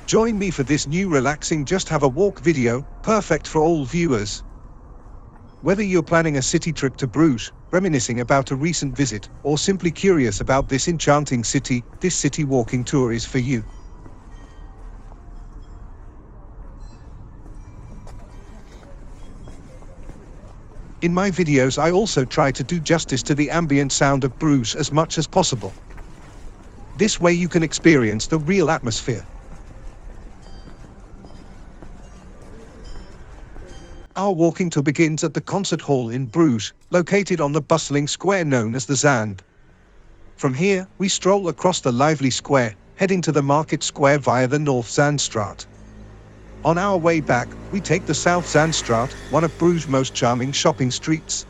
Join me for this new relaxing just have a walk video, perfect for all viewers. Whether you're planning a city trip to Bruges, reminiscing about a recent visit, or simply curious about this enchanting city, this city walking tour is for you. In my videos I also try to do justice to the ambient sound of Bruges as much as possible. This way you can experience the real atmosphere. Our walking tour begins at the concert hall in Bruges, located on the bustling square known as the Zand. From here, we stroll across the lively square, heading to the market square via the Noordzandstraat. On our way back, we take the Zandstraat, one of Bruges' most charming shopping streets.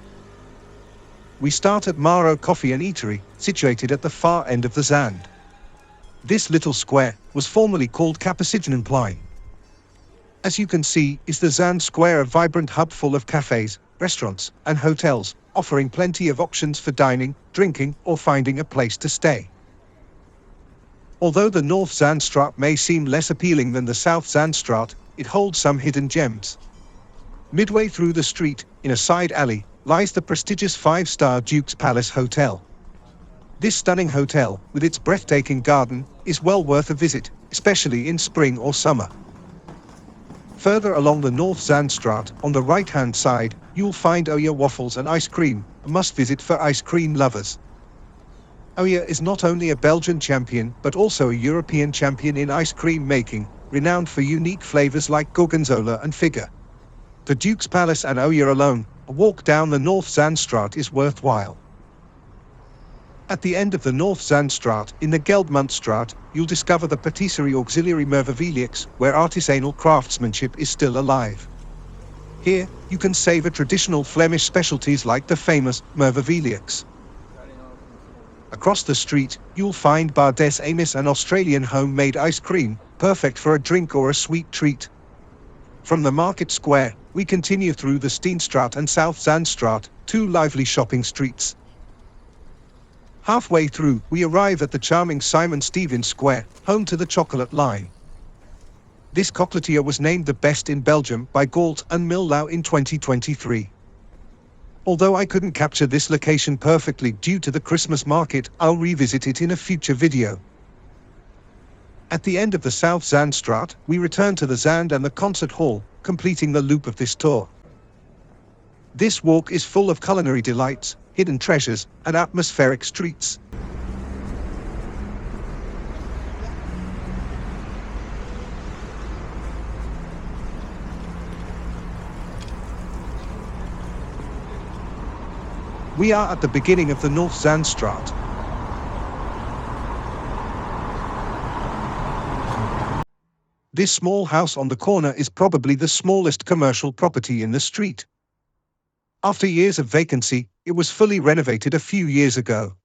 We start at Maro Coffee and Eatery, situated at the far end of the Zand. This little square was formerly called Cappuccinoenplein. As you can see, is the Zand Square a vibrant hub full of cafes, restaurants, and hotels, offering plenty of options for dining, drinking, or finding a place to stay. Although the Noordzandstraat may seem less appealing than the Zandstraat, it holds some hidden gems. Midway through the street, in a side alley, lies the prestigious 5-star Duke's Palace Hotel. This stunning hotel, with its breathtaking garden, is well worth a visit, especially in spring or summer. Further along the Noordzandstraat, on the right-hand side, you'll find Oyya Waffles and Ice Cream, a must-visit for ice cream lovers. Oyya is not only a Belgian champion, but also a European champion in ice cream making, renowned for unique flavors like gorgonzola and figure. The Duke's Palace and Oyya alone, a walk down the Noordzandstraat is worthwhile. At the end of the Noordzandstraat, in the Geldmundstraat, you'll discover the patisserie Aux Merveilleux, where artisanal craftsmanship is still alive. Here, you can savor traditional Flemish specialties like the famous Merveilleux. Across the street, you'll find Bar des Amis, an Australian homemade ice cream, perfect for a drink or a sweet treat. From the market square, we continue through the Steenstraat and Zuidzandstraat, two lively shopping streets. Halfway through, we arrive at the charming Simon Stevin Square, home to the chocolate line. This chocolatier was named the best in Belgium by Galt and Millau in 2023. Although I couldn't capture this location perfectly due to the Christmas market, I'll revisit it in a future video. At the end of the Zuidzandstraat, we return to the Zand and the concert hall, completing the loop of this tour. This walk is full of culinary delights, hidden treasures, and atmospheric streets. We are at the beginning of the Noordzandstraat. This small house on the corner is probably the smallest commercial property in the street. After years of vacancy, it was fully renovated a few years ago.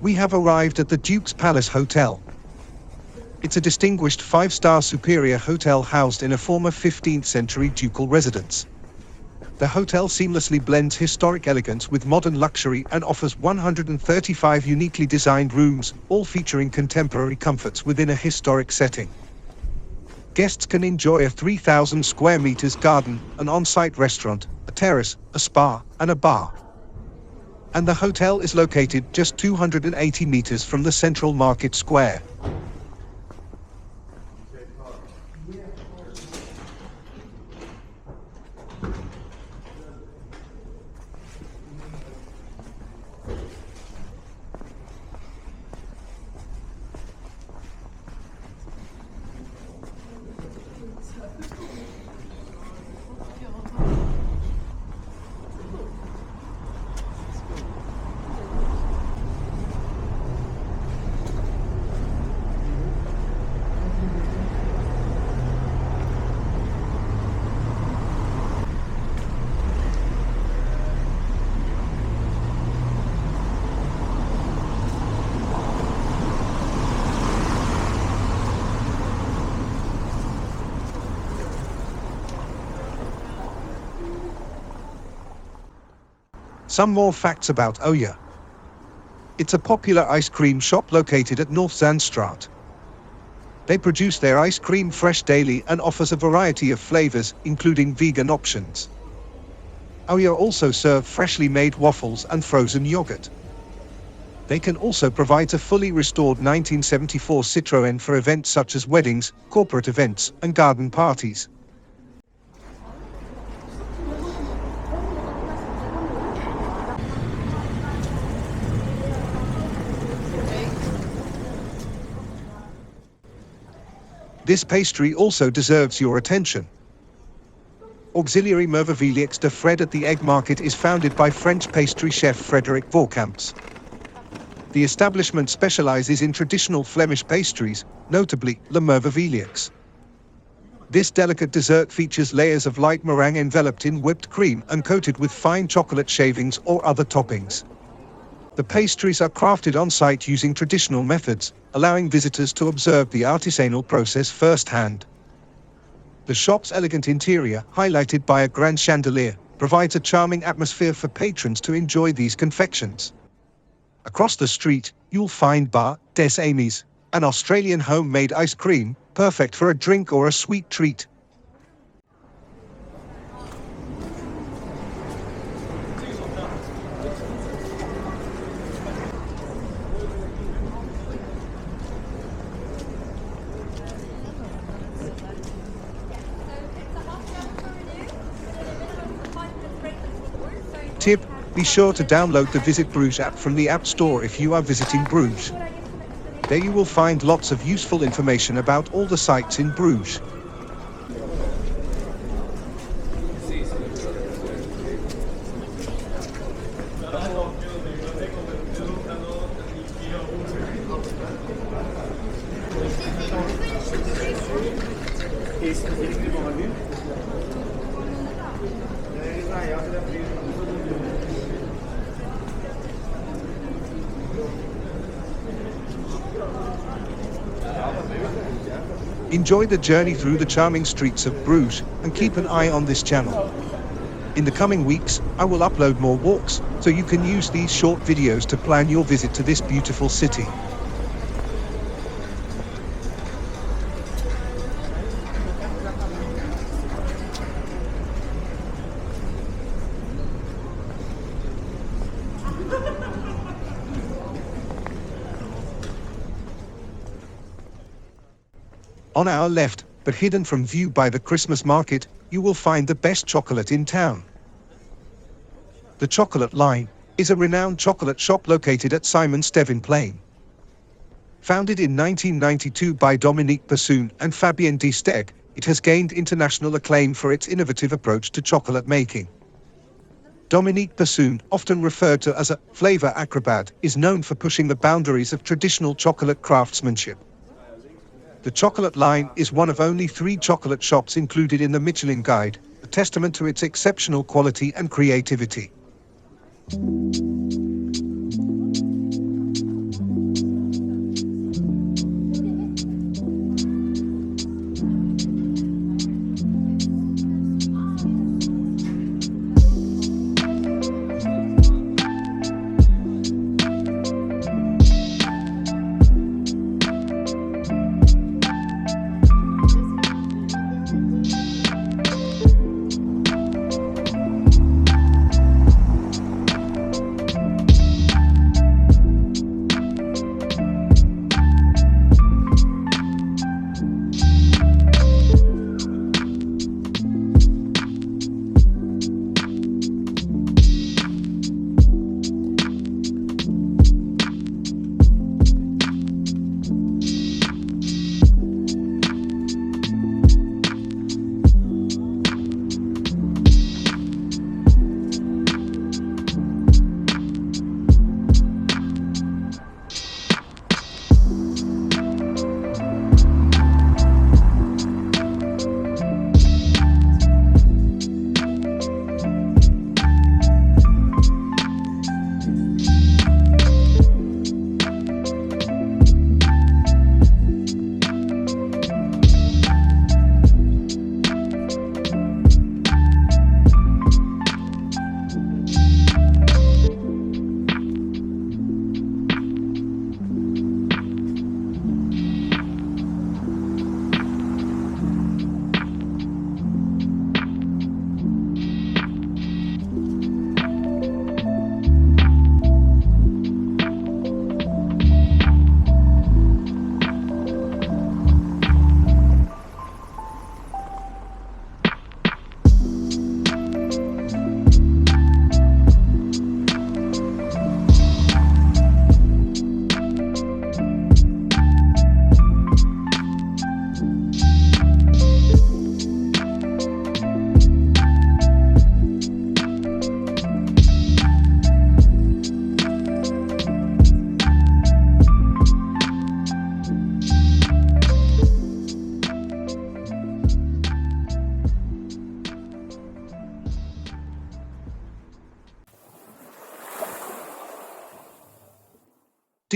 We have arrived at the Duke's Palace Hotel. It's a distinguished 5-star superior hotel housed in a former 15th century ducal residence. The hotel seamlessly blends historic elegance with modern luxury and offers 135 uniquely designed rooms, all featuring contemporary comforts within a historic setting. Guests can enjoy a 3,000 square meters garden, an on-site restaurant, a terrace, a spa, and a bar. And the hotel is located just 280 meters from the central market square. Some more facts about Oyya. It's a popular ice cream shop located at Noordzandstraat. They produce their ice cream fresh daily and offers a variety of flavors, including vegan options. Oyya also serve freshly made waffles and frozen yogurt. They can also provide a fully restored 1974 Citroën for events such as weddings, corporate events, and garden parties. This pastry also deserves your attention. Auxiliary Merveilleux de Fred at the Egg Market is founded by French pastry chef Frédéric Voorkamps. The establishment specializes in traditional Flemish pastries, notably le Merveilleux. This delicate dessert features layers of light meringue enveloped in whipped cream and coated with fine chocolate shavings or other toppings. The pastries are crafted on site using traditional methods, allowing visitors to observe the artisanal process firsthand. The shop's elegant interior, highlighted by a grand chandelier, provides a charming atmosphere for patrons to enjoy these confections. Across the street, you'll find Bar des Amis, an Australian homemade ice cream, perfect for a drink or a sweet treat. Tip: be sure to download the Visit Bruges app from the App Store if you are visiting Bruges. There you will find lots of useful information about all the sites in Bruges. Enjoy the journey through the charming streets of Bruges, and keep an eye on this channel. In the coming weeks, I will upload more walks, so you can use these short videos to plan your visit to this beautiful city. On our left, but hidden from view by the Christmas market, you will find the best chocolate in town. The Chocolate Line is a renowned chocolate shop located at Simon Stevin Square. Founded in 1992 by Dominique Bassoon and Fabien de Steg, it has gained international acclaim for its innovative approach to chocolate making. Dominique Bassoon, often referred to as a flavor acrobat, is known for pushing the boundaries of traditional chocolate craftsmanship. The Chocolate Line is one of only 3 chocolate shops included in the Michelin Guide, a testament to its exceptional quality and creativity.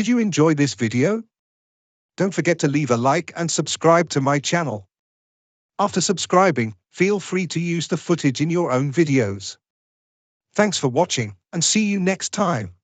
Did you enjoy this video? Don't forget to leave a like and subscribe to my channel. After subscribing, feel free to use the footage in your own videos. Thanks for watching, and see you next time.